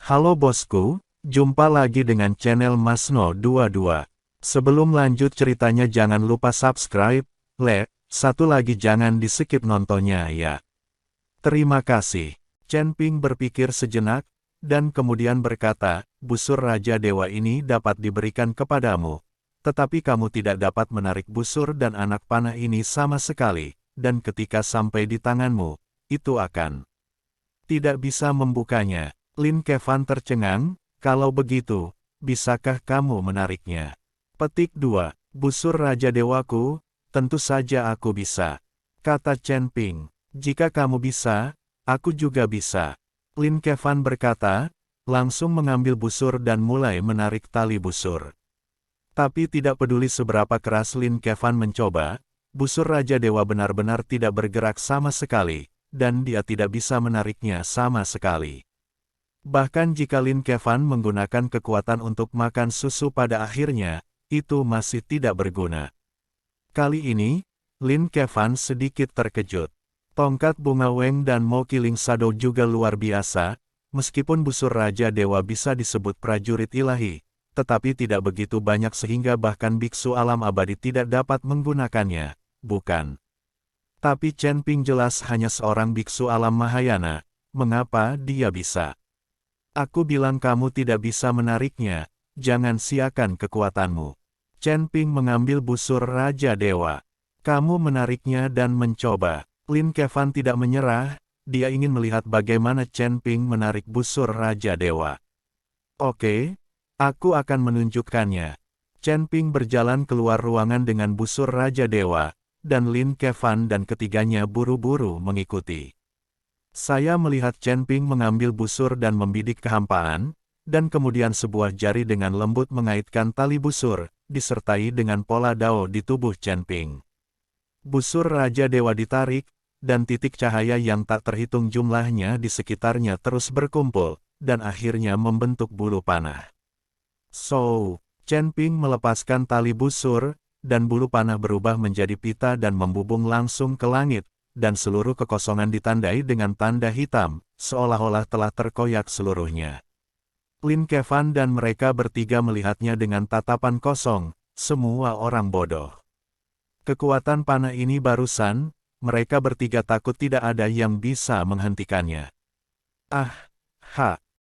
Halo bosku, jumpa lagi dengan channel Masno22. Sebelum lanjut ceritanya jangan lupa subscribe, like, satu lagi jangan di skip nontonnya ya. Terima kasih. Chen Ping berpikir sejenak, dan kemudian berkata, busur Raja Dewa ini dapat diberikan kepadamu. Tetapi kamu tidak dapat menarik busur dan anak panah ini sama sekali, dan ketika sampai di tanganmu, itu akan tidak bisa membukanya. Lin Kevan tercengang, kalau begitu, bisakah kamu menariknya? Petik 2. Busur Raja Dewaku, tentu saja aku bisa. Kata Chen Ping, jika kamu bisa, aku juga bisa. Lin Kevan berkata, langsung mengambil busur dan mulai menarik tali busur. Tapi tidak peduli seberapa keras Lin Kevan mencoba, busur Raja Dewa benar-benar tidak bergerak sama sekali, dan dia tidak bisa menariknya sama sekali. Bahkan jika Lin Kevan menggunakan kekuatan untuk makan susu pada akhirnya, itu masih tidak berguna. Kali ini, Lin Kevan sedikit terkejut. Tongkat bunga Weng dan Mo Killing Shadow juga luar biasa, meskipun busur Raja Dewa bisa disebut prajurit ilahi, tetapi tidak begitu banyak sehingga bahkan biksu alam abadi tidak dapat menggunakannya, bukan? Tapi Chen Ping jelas hanya seorang biksu alam Mahayana, mengapa dia bisa? Aku bilang kamu tidak bisa menariknya, jangan siakan kekuatanmu. Chen Ping mengambil busur Raja Dewa. Kamu menariknya dan mencoba. Lin Kevan tidak menyerah, dia ingin melihat bagaimana Chen Ping menarik busur Raja Dewa. Oke, aku akan menunjukkannya. Chen Ping berjalan keluar ruangan dengan busur Raja Dewa, dan Lin Kevan dan ketiganya buru-buru mengikuti. Saya melihat Chen Ping mengambil busur dan membidik kehampaan, dan kemudian sebuah jari dengan lembut mengaitkan tali busur, disertai dengan pola dao di tubuh Chen Ping. Busur Raja Dewa ditarik, dan titik cahaya yang tak terhitung jumlahnya di sekitarnya terus berkumpul, dan akhirnya membentuk bulu panah. Chen Ping melepaskan tali busur, dan bulu panah berubah menjadi pita dan membubung langsung ke langit, dan seluruh kekosongan ditandai dengan tanda hitam, seolah-olah telah terkoyak seluruhnya. Lin Kevan dan mereka bertiga melihatnya dengan tatapan kosong, semua orang bodoh. Kekuatan panah ini barusan, mereka bertiga takut tidak ada yang bisa menghentikannya.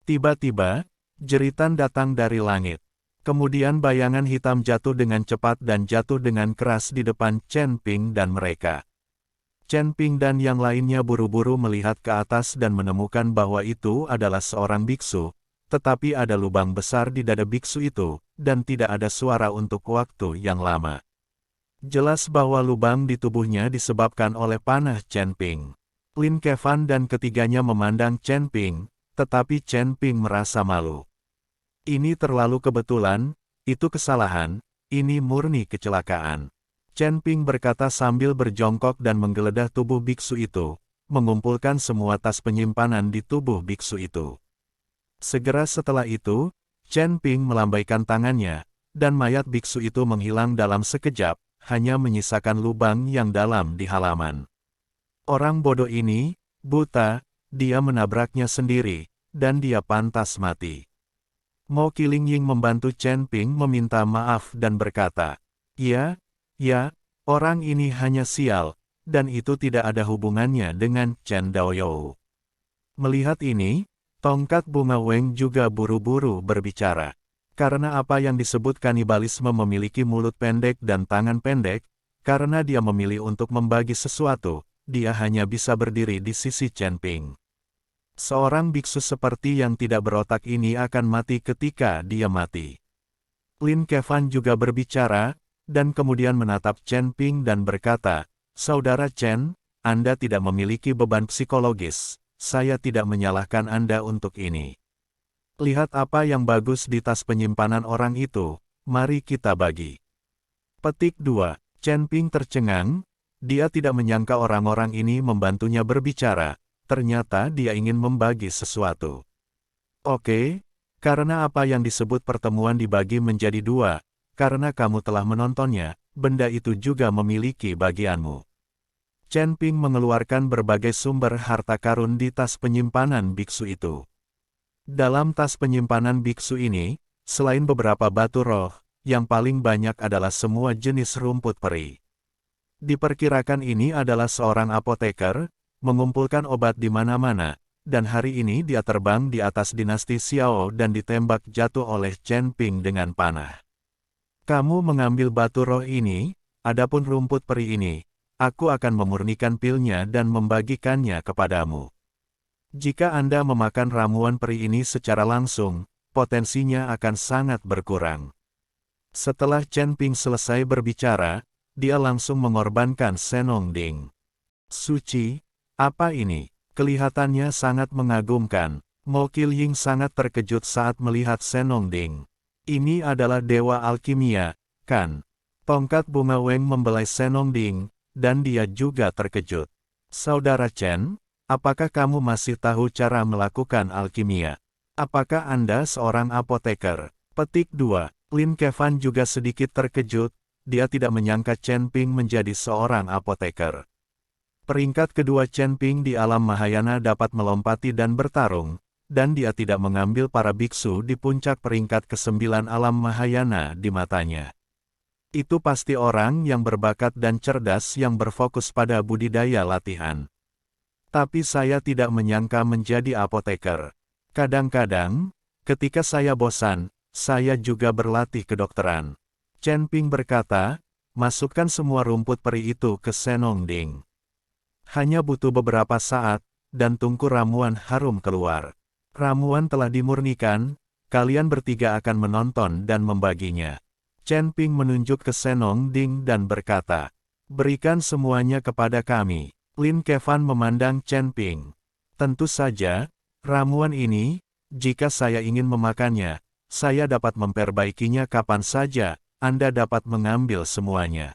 Tiba-tiba, jeritan datang dari langit. Kemudian bayangan hitam jatuh dengan cepat dan jatuh dengan keras di depan Chen Ping dan mereka. Chen Ping dan yang lainnya buru-buru melihat ke atas dan menemukan bahwa itu adalah seorang biksu, tetapi ada lubang besar di dada biksu itu, dan tidak ada suara untuk waktu yang lama. Jelas bahwa lubang di tubuhnya disebabkan oleh panah Chen Ping. Lin Kevan dan ketiganya memandang Chen Ping, tetapi Chen Ping merasa malu. Ini terlalu kebetulan, itu kesalahan, ini murni kecelakaan. Chen Ping berkata sambil berjongkok dan menggeledah tubuh biksu itu, mengumpulkan semua tas penyimpanan di tubuh biksu itu. Segera setelah itu, Chen Ping melambaikan tangannya, dan mayat biksu itu menghilang dalam sekejap, hanya menyisakan lubang yang dalam di halaman. Orang bodoh ini, buta, dia menabraknya sendiri, dan dia pantas mati. Mo Qilingying membantu Chen Ping meminta maaf dan berkata, Ya, orang ini hanya sial, dan itu tidak ada hubungannya dengan Chen Daoyou. Melihat ini, tongkat bunga Weng juga buru-buru berbicara. Karena apa yang disebut kanibalisme memiliki mulut pendek dan tangan pendek, karena dia memilih untuk membagi sesuatu, dia hanya bisa berdiri di sisi Chen Ping. Seorang biksu seperti yang tidak berotak ini akan mati ketika dia mati. Lin Kevan juga berbicara, dan kemudian menatap Chen Ping dan berkata, Saudara Chen, Anda tidak memiliki beban psikologis, saya tidak menyalahkan Anda untuk ini. Lihat apa yang bagus di tas penyimpanan orang itu, mari kita bagi. Petik 2. Chen Ping tercengang, dia tidak menyangka orang-orang ini membantunya berbicara, ternyata dia ingin membagi sesuatu. Oke, karena apa yang disebut pertemuan dibagi menjadi dua, karena kamu telah menontonnya, benda itu juga memiliki bagianmu. Chen Ping mengeluarkan berbagai sumber harta karun di tas penyimpanan biksu itu. Dalam tas penyimpanan biksu ini, selain beberapa batu roh, yang paling banyak adalah semua jenis rumput peri. Diperkirakan ini adalah seorang apoteker, mengumpulkan obat di mana-mana, dan hari ini dia terbang di atas dinasti Xiao dan ditembak jatuh oleh Chen Ping dengan panah. Kamu mengambil batu roh ini, adapun rumput peri ini, aku akan memurnikan pilnya dan membagikannya kepadamu. Jika Anda memakan ramuan peri ini secara langsung, potensinya akan sangat berkurang. Setelah Chen Ping selesai berbicara, dia langsung mengorbankan Senong Ding. Suci, apa ini? Kelihatannya sangat mengagumkan. Mo Qilying sangat terkejut saat melihat Senong Ding. Ini adalah dewa alkimia, kan? Tongkat bunga Weng membelai Senong Ding, dan dia juga terkejut. Saudara Chen, apakah kamu masih tahu cara melakukan alkimia? Apakah Anda seorang apoteker? Petik 2. Lin Kevan juga sedikit terkejut, dia tidak menyangka Chen Ping menjadi seorang apoteker. Peringkat kedua Chen Ping di alam Mahayana dapat melompati dan bertarung, dan dia tidak mengambil para biksu di puncak peringkat ke-9 alam Mahayana di matanya. Itu pasti orang yang berbakat dan cerdas yang berfokus pada budidaya latihan. Tapi saya tidak menyangka menjadi apoteker. Kadang-kadang, ketika saya bosan, saya juga berlatih kedokteran. Chen Ping berkata, masukkan semua rumput peri itu ke Senong Ding. Hanya butuh beberapa saat, dan tungku ramuan harum keluar. Ramuan telah dimurnikan, kalian bertiga akan menonton dan membaginya. Chen Ping menunjuk ke Senong Ding dan berkata, berikan semuanya kepada kami. Lin Kevan memandang Chen Ping. Tentu saja, ramuan ini, jika saya ingin memakannya, saya dapat memperbaikinya kapan saja, Anda dapat mengambil semuanya.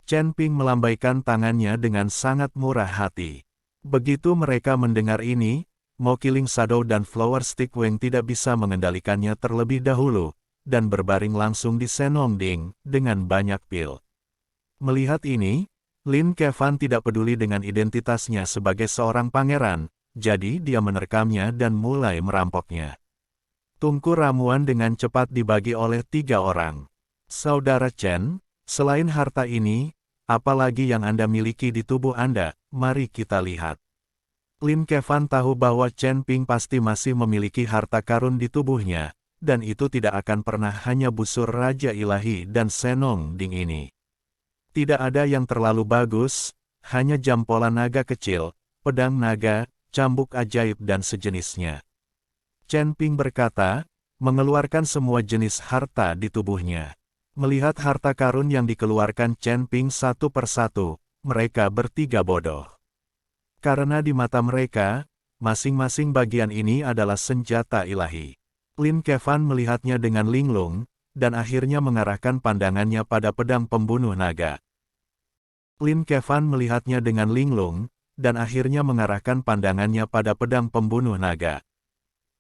Chen Ping melambaikan tangannya dengan sangat murah hati. Begitu mereka mendengar ini, Mo Qiling Shadow dan Flower Stick Weng tidak bisa mengendalikannya terlebih dahulu, dan berbaring langsung di Senong Ding, dengan banyak pil. Melihat ini, Lin Kevan tidak peduli dengan identitasnya sebagai seorang pangeran, jadi dia menerkamnya dan mulai merampoknya. Tungku ramuan dengan cepat dibagi oleh 3 orang. Saudara Chen, selain harta ini, apa lagi yang Anda miliki di tubuh Anda? Mari kita lihat. Lin Kevan tahu bahwa Chen Ping pasti masih memiliki harta karun di tubuhnya, dan itu tidak akan pernah hanya busur Raja Ilahi dan Senong Ding ini. Tidak ada yang terlalu bagus, hanya jampolan naga kecil, pedang naga, cambuk ajaib dan sejenisnya. Chen Ping berkata, mengeluarkan semua jenis harta di tubuhnya. Melihat harta karun yang dikeluarkan Chen Ping satu persatu, mereka bertiga bodoh. Karena di mata mereka, masing-masing bagian ini adalah senjata ilahi. Lin Kevan melihatnya dengan linglung, dan akhirnya mengarahkan pandangannya pada pedang pembunuh naga. Lin Kevan melihatnya dengan linglung, dan akhirnya mengarahkan pandangannya pada pedang pembunuh naga.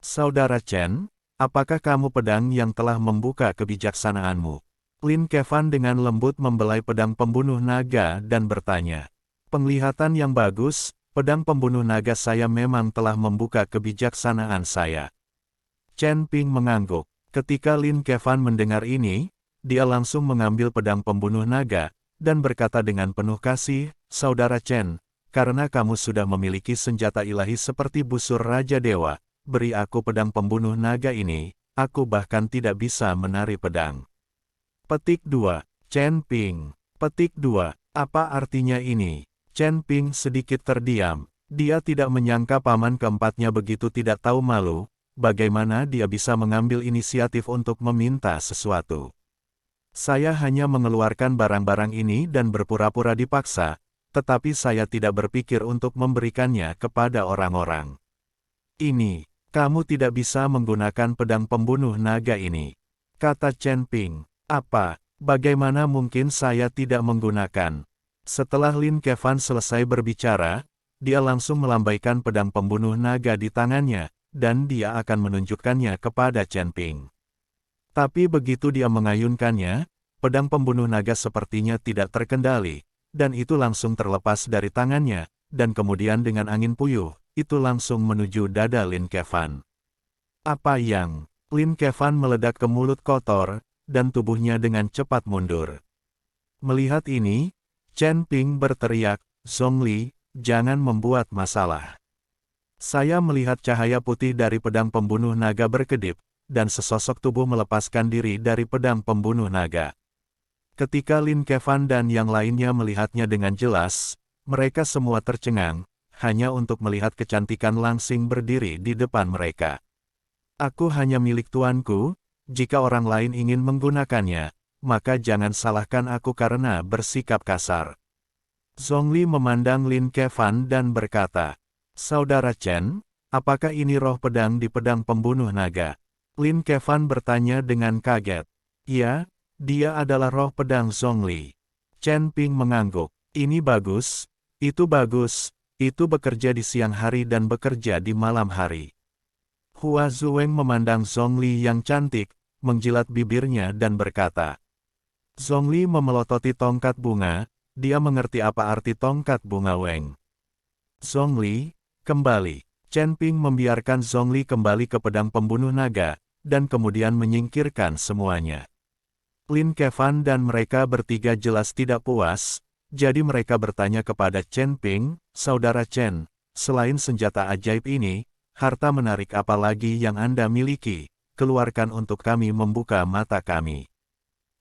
Saudara Chen, apakah kamu pedang yang telah membuka kebijaksanaanmu? Lin Kevan dengan lembut membelai pedang pembunuh naga dan bertanya. Penglihatan yang bagus, pedang pembunuh naga saya memang telah membuka kebijaksanaan saya. Chen Ping mengangguk. Ketika Lin Kevan mendengar ini, dia langsung mengambil pedang pembunuh naga, dan berkata dengan penuh kasih, Saudara Chen, karena kamu sudah memiliki senjata ilahi seperti busur Raja Dewa, beri aku pedang pembunuh naga ini, aku bahkan tidak bisa menari pedang. Petik 2. Chen Ping. Petik 2. Apa artinya ini? Chen Ping sedikit terdiam. Dia tidak menyangka paman keempatnya begitu tidak tahu malu, bagaimana dia bisa mengambil inisiatif untuk meminta sesuatu. Saya hanya mengeluarkan barang-barang ini dan berpura-pura dipaksa, tetapi saya tidak berpikir untuk memberikannya kepada orang-orang. Ini. Kamu tidak bisa menggunakan pedang pembunuh naga ini. Kata Chen Ping. Apa? Bagaimana mungkin saya tidak menggunakan? Setelah Lin Kevan selesai berbicara, dia langsung melambaikan pedang pembunuh naga di tangannya, dan dia akan menunjukkannya kepada Chen Ping. Tapi begitu dia mengayunkannya, pedang pembunuh naga sepertinya tidak terkendali, dan itu langsung terlepas dari tangannya, dan kemudian dengan angin puyuh, itu langsung menuju dada Lin Kevan. Apa yang? Lin Kevan meledak ke mulut kotor, dan tubuhnya dengan cepat mundur. Melihat ini, Chen Ping berteriak, Zhongli, jangan membuat masalah. Saya melihat cahaya putih dari pedang pembunuh naga berkedip, dan sesosok tubuh melepaskan diri dari pedang pembunuh naga. Ketika Lin Kevan dan yang lainnya melihatnya dengan jelas, mereka semua tercengang, hanya untuk melihat kecantikan langsing berdiri di depan mereka. Aku hanya milik tuanku, jika orang lain ingin menggunakannya, maka jangan salahkan aku karena bersikap kasar. Zhongli memandang Lin Kevan dan berkata, Saudara Chen, apakah ini roh pedang di pedang pembunuh naga? Lin Kevan bertanya dengan kaget. Ya, dia adalah roh pedang Zhongli. Chen Ping mengangguk. Ini bagus, itu bekerja di siang hari dan bekerja di malam hari. Hua Zuweng memandang Zhongli yang cantik, menjilat bibirnya dan berkata. Zhongli memelototi tongkat bunga, dia mengerti apa arti tongkat bunga Weng. Zhongli, kembali. Chen Ping membiarkan Zhongli kembali ke pedang pembunuh naga, dan kemudian menyingkirkan semuanya. Lin Kevan dan mereka bertiga jelas tidak puas, jadi mereka bertanya kepada Chen Ping, Saudara Chen, selain senjata ajaib ini, harta menarik apa lagi yang Anda miliki? Keluarkan untuk kami membuka mata kami.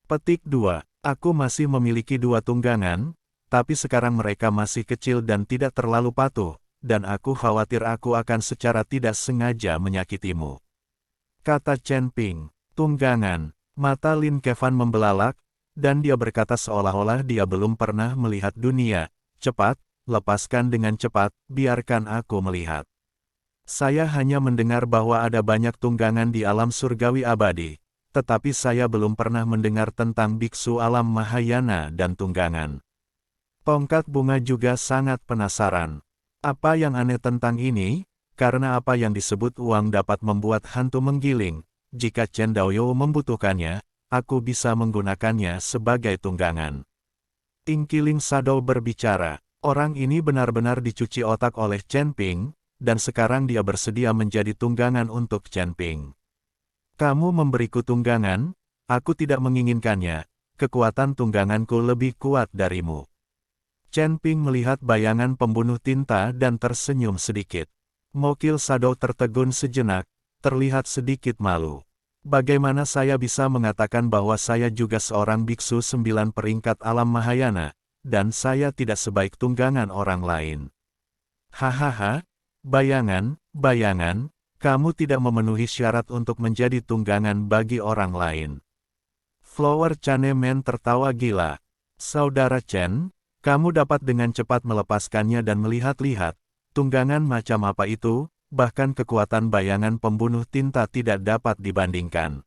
Petik 2. Aku masih memiliki 2 tunggangan, tapi sekarang mereka masih kecil dan tidak terlalu patuh, dan aku khawatir aku akan secara tidak sengaja menyakitimu. Kata Chen Ping. Tunggangan. Mata Lin Kevan membelalak, dan dia berkata seolah-olah dia belum pernah melihat dunia. Cepat, lepaskan dengan cepat, biarkan aku melihat. Saya hanya mendengar bahwa ada banyak tunggangan di alam surgawi abadi, tetapi saya belum pernah mendengar tentang biksu alam Mahayana dan tunggangan. Tongkat bunga juga sangat penasaran. Apa yang aneh tentang ini? Karena apa yang disebut uang dapat membuat hantu menggiling, jika Chen Daoyou membutuhkannya, aku bisa menggunakannya sebagai tunggangan. Ingkiling Shadow berbicara, orang ini benar-benar dicuci otak oleh Chen Ping, dan sekarang dia bersedia menjadi tunggangan untuk Chen Ping. Kamu memberiku tunggangan, aku tidak menginginkannya, kekuatan tungganganku lebih kuat darimu. Chen Ping melihat bayangan pembunuh tinta dan tersenyum sedikit. Mokil Shadow tertegun sejenak, terlihat sedikit malu. Bagaimana saya bisa mengatakan bahwa saya juga seorang biksu 9 peringkat alam Mahayana, dan saya tidak sebaik tunggangan orang lain. Hahaha. Bayangan, kamu tidak memenuhi syarat untuk menjadi tunggangan bagi orang lain. Flower Chanaman tertawa gila. Saudara Chen, kamu dapat dengan cepat melepaskannya dan melihat-lihat, tunggangan macam apa itu, bahkan kekuatan bayangan pembunuh tinta tidak dapat dibandingkan.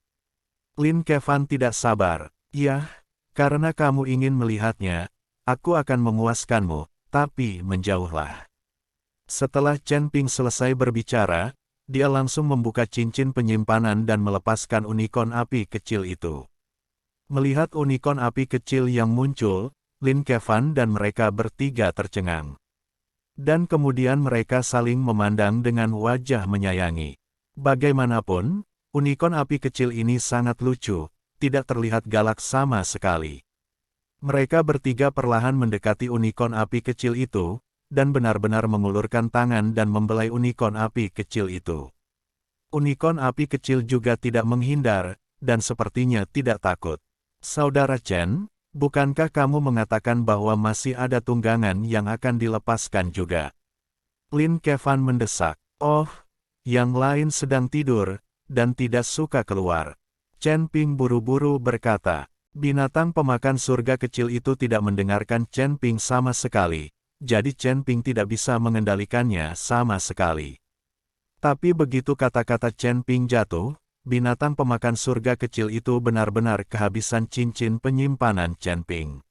Lin Kevan tidak sabar. Yah, karena kamu ingin melihatnya, aku akan memuaskanmu, tapi menjauhlah. Setelah Chen Ping selesai berbicara, dia langsung membuka cincin penyimpanan dan melepaskan unicorn api kecil itu. Melihat unicorn api kecil yang muncul, Lin Kevan dan mereka bertiga tercengang. Dan kemudian mereka saling memandang dengan wajah menyayangi. Bagaimanapun, unicorn api kecil ini sangat lucu, tidak terlihat galak sama sekali. Mereka bertiga perlahan mendekati unicorn api kecil itu, dan benar-benar mengulurkan tangan dan membelai unicorn api kecil itu. Unicorn api kecil juga tidak menghindar, dan sepertinya tidak takut. Saudara Chen, bukankah kamu mengatakan bahwa masih ada tunggangan yang akan dilepaskan juga? Lin Kevan mendesak. Oh, yang lain sedang tidur, dan tidak suka keluar. Chen Ping buru-buru berkata. Binatang pemakan surga kecil itu tidak mendengarkan Chen Ping sama sekali. Jadi Chen Ping tidak bisa mengendalikannya sama sekali. Tapi begitu kata-kata Chen Ping jatuh, binatang pemakan surga kecil itu benar-benar kehabisan cincin penyimpanan Chen Ping.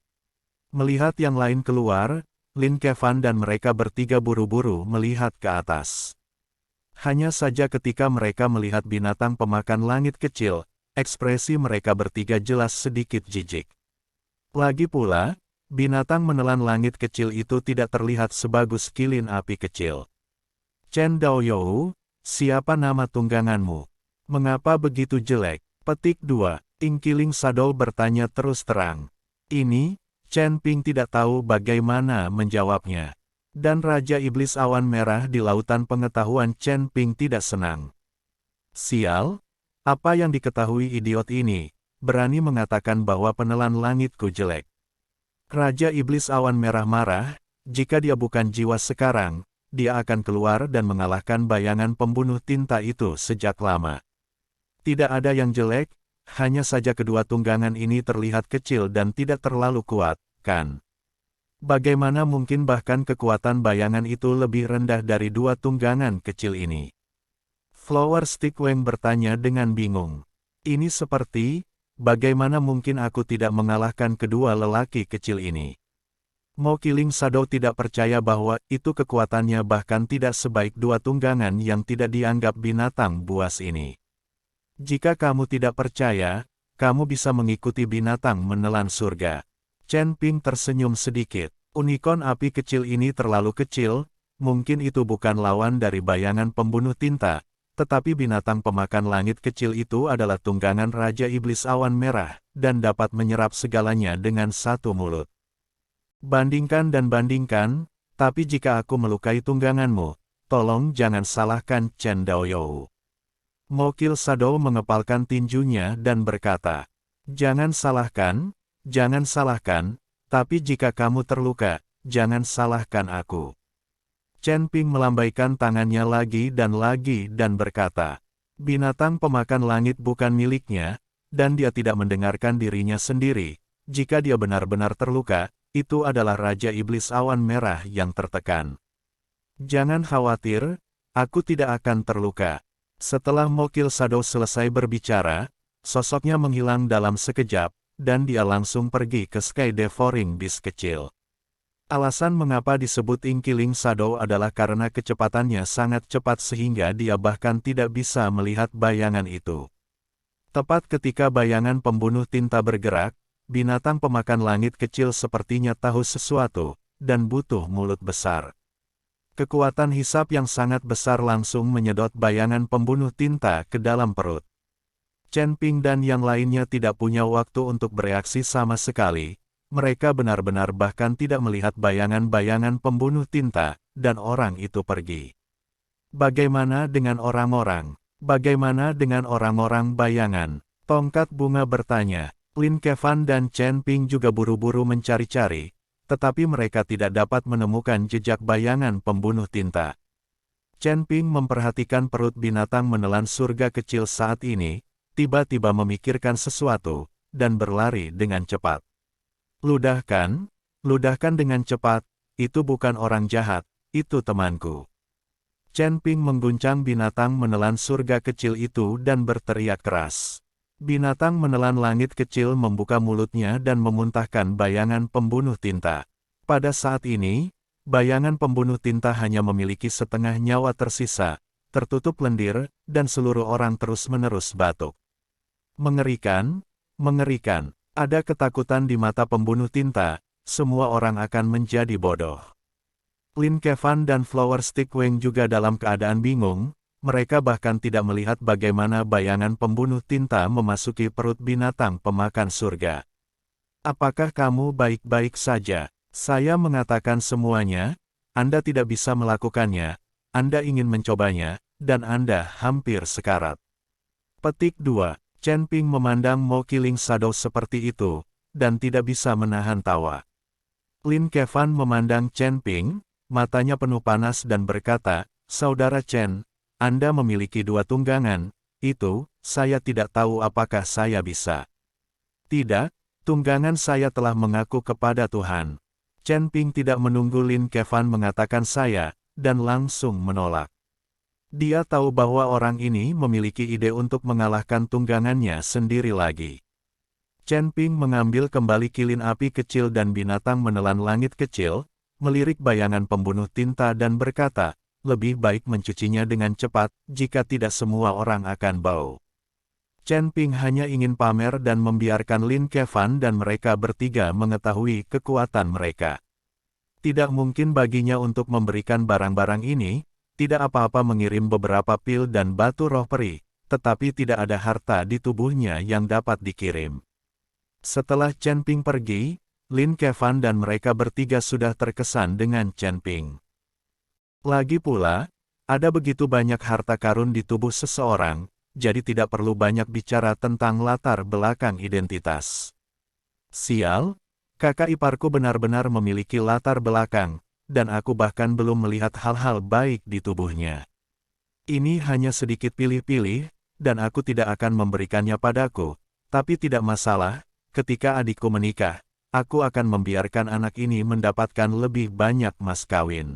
Melihat yang lain keluar, Lin Kevan dan mereka bertiga buru-buru melihat ke atas. Hanya saja ketika mereka melihat binatang pemakan langit kecil, ekspresi mereka bertiga jelas sedikit jijik. Lagi pula, binatang menelan langit kecil itu tidak terlihat sebagus kilin api kecil. Chen Daoyou, siapa nama tungganganmu? Mengapa begitu jelek? Petik 2. Ingkiling Shadow bertanya terus terang. Ini, Chen Ping tidak tahu bagaimana menjawabnya. Dan Raja Iblis Awan Merah di lautan pengetahuan Chen Ping tidak senang. Sial, apa yang diketahui idiot ini, berani mengatakan bahwa penelan langitku jelek. Raja Iblis Awan Merah marah, jika dia bukan jiwa sekarang, dia akan keluar dan mengalahkan bayangan pembunuh tinta itu sejak lama. Tidak ada yang jelek, hanya saja kedua tunggangan ini terlihat kecil dan tidak terlalu kuat, kan? Bagaimana mungkin bahkan kekuatan bayangan itu lebih rendah dari dua tunggangan kecil ini? Flower Stick Wang bertanya dengan bingung. Ini seperti, bagaimana mungkin aku tidak mengalahkan kedua lelaki kecil ini? Mo Killing Shadow tidak percaya bahwa itu kekuatannya bahkan tidak sebaik dua tunggangan yang tidak dianggap binatang buas ini. Jika kamu tidak percaya, kamu bisa mengikuti binatang menelan surga. Chen Ping tersenyum sedikit. Unicorn api kecil ini terlalu kecil, mungkin itu bukan lawan dari bayangan pembunuh tinta, tetapi binatang pemakan langit kecil itu adalah tunggangan Raja Iblis Awan Merah, dan dapat menyerap segalanya dengan satu mulut. Bandingkan dan bandingkan, tapi jika aku melukai tungganganmu, tolong jangan salahkan Chen Daoyou. Mo Killing Shadow mengepalkan tinjunya dan berkata, jangan salahkan, tapi jika kamu terluka, jangan salahkan aku. Chen Ping melambaikan tangannya lagi dan berkata, binatang pemakan langit bukan miliknya, dan dia tidak mendengarkan dirinya sendiri. Jika dia benar-benar terluka, itu adalah Raja Iblis Awan Merah yang tertekan. Jangan khawatir, aku tidak akan terluka. Setelah Mo Killing Shadow selesai berbicara, sosoknya menghilang dalam sekejap, dan dia langsung pergi ke Sky Devouring Beast kecil. Alasan mengapa disebut Ingkiling Shadow adalah karena kecepatannya sangat cepat sehingga dia bahkan tidak bisa melihat bayangan itu. Tepat ketika bayangan pembunuh tinta bergerak, binatang pemakan langit kecil sepertinya tahu sesuatu, dan butuh mulut besar. Kekuatan hisap yang sangat besar langsung menyedot bayangan pembunuh tinta ke dalam perut. Chen Ping dan yang lainnya tidak punya waktu untuk bereaksi sama sekali, mereka benar-benar bahkan tidak melihat bayangan-bayangan pembunuh tinta, dan orang itu pergi. Bagaimana dengan orang-orang? Bagaimana dengan orang-orang bayangan? Tongkat bunga bertanya. Lin Kevan dan Chen Ping juga buru-buru mencari-cari, tetapi mereka tidak dapat menemukan jejak bayangan pembunuh tinta. Chen Ping memperhatikan perut binatang menelan surga kecil saat ini, tiba-tiba memikirkan sesuatu, dan berlari dengan cepat. Ludahkan dengan cepat, itu bukan orang jahat, itu temanku. Chen Ping mengguncang binatang menelan surga kecil itu dan berteriak keras. Binatang menelan langit kecil membuka mulutnya dan memuntahkan bayangan pembunuh tinta. Pada saat ini, bayangan pembunuh tinta hanya memiliki setengah nyawa tersisa, tertutup lendir, dan seluruh orang terus-menerus batuk. Mengerikan, mengerikan. Ada ketakutan di mata pembunuh tinta, semua orang akan menjadi bodoh. Lin Kevan dan Flower Stick Wang juga dalam keadaan bingung, mereka bahkan tidak melihat bagaimana bayangan pembunuh tinta memasuki perut binatang pemakan surga. Apakah kamu baik-baik saja? Saya mengatakan semuanya, Anda tidak bisa melakukannya, Anda ingin mencobanya, dan Anda hampir sekarat. Petik 2. Chen Ping memandang Mo Killing Shadow seperti itu, dan tidak bisa menahan tawa. Lin Kevan memandang Chen Ping, matanya penuh panas dan berkata, Saudara Chen, Anda memiliki dua tunggangan, itu, saya tidak tahu apakah saya bisa. Tidak, tunggangan saya telah mengaku kepada Tuhan. Chen Ping tidak menunggu Lin Kevan mengatakan saya, dan langsung menolak. Dia tahu bahwa orang ini memiliki ide untuk mengalahkan tunggangannya sendiri lagi. Chen Ping mengambil kembali kilin api kecil dan binatang menelan langit kecil, melirik bayangan pembunuh tinta dan berkata, lebih baik mencucinya dengan cepat, jika tidak semua orang akan bau. Chen Ping hanya ingin pamer dan membiarkan Lin Kevan dan mereka bertiga mengetahui kekuatan mereka. Tidak mungkin baginya untuk memberikan barang-barang ini, tidak apa-apa mengirim beberapa pil dan batu roh peri, tetapi tidak ada harta di tubuhnya yang dapat dikirim. Setelah Chen Ping pergi, Lin Kevan dan mereka bertiga sudah terkesan dengan Chen Ping. Lagi pula, ada begitu banyak harta karun di tubuh seseorang, jadi tidak perlu banyak bicara tentang latar belakang identitas. Sial, kakak iparku benar-benar memiliki latar belakang, dan aku bahkan belum melihat hal-hal baik di tubuhnya. Ini hanya sedikit pilih-pilih, dan aku tidak akan memberikannya padaku, tapi tidak masalah, ketika adikku menikah, aku akan membiarkan anak ini mendapatkan lebih banyak mas kawin.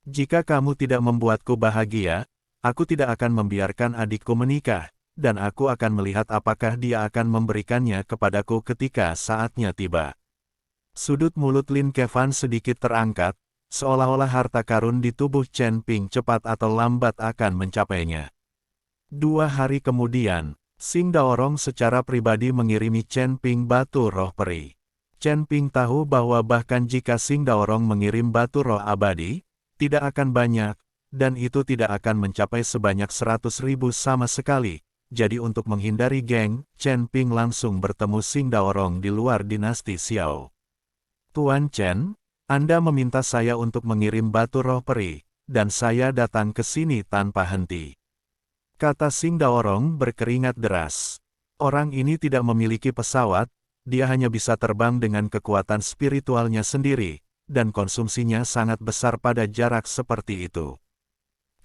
Jika kamu tidak membuatku bahagia, aku tidak akan membiarkan adikku menikah, dan aku akan melihat apakah dia akan memberikannya kepadaku ketika saatnya tiba. Sudut mulut Lin Kevan sedikit terangkat, seolah-olah harta karun di tubuh Chen Ping cepat atau lambat akan mencapainya. 2 hari kemudian, Xing Daorong secara pribadi mengirimi Chen Ping batu roh peri. Chen Ping tahu bahwa bahkan jika Xing Daorong mengirim batu roh abadi, tidak akan banyak, dan itu tidak akan mencapai sebanyak 100.000 sama sekali. Jadi untuk menghindari geng, Chen Ping langsung bertemu Xing Daorong di luar dinasti Xiao. Tuan Chen, Anda meminta saya untuk mengirim batu roh peri, dan saya datang ke sini tanpa henti. Kata Xing Daorong berkeringat deras. Orang ini tidak memiliki pesawat, dia hanya bisa terbang dengan kekuatan spiritualnya sendiri, dan konsumsinya sangat besar pada jarak seperti itu.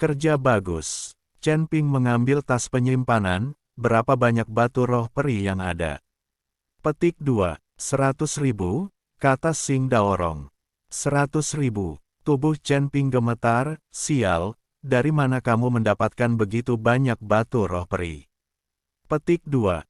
Kerja bagus. Chen Ping mengambil tas penyimpanan, berapa banyak batu roh peri yang ada. Petik 2, 100.000, kata Xing Daorong. 100.000, tubuh Chen Ping gemetar, sial, dari mana kamu mendapatkan begitu banyak batu roh peri? Petik 2,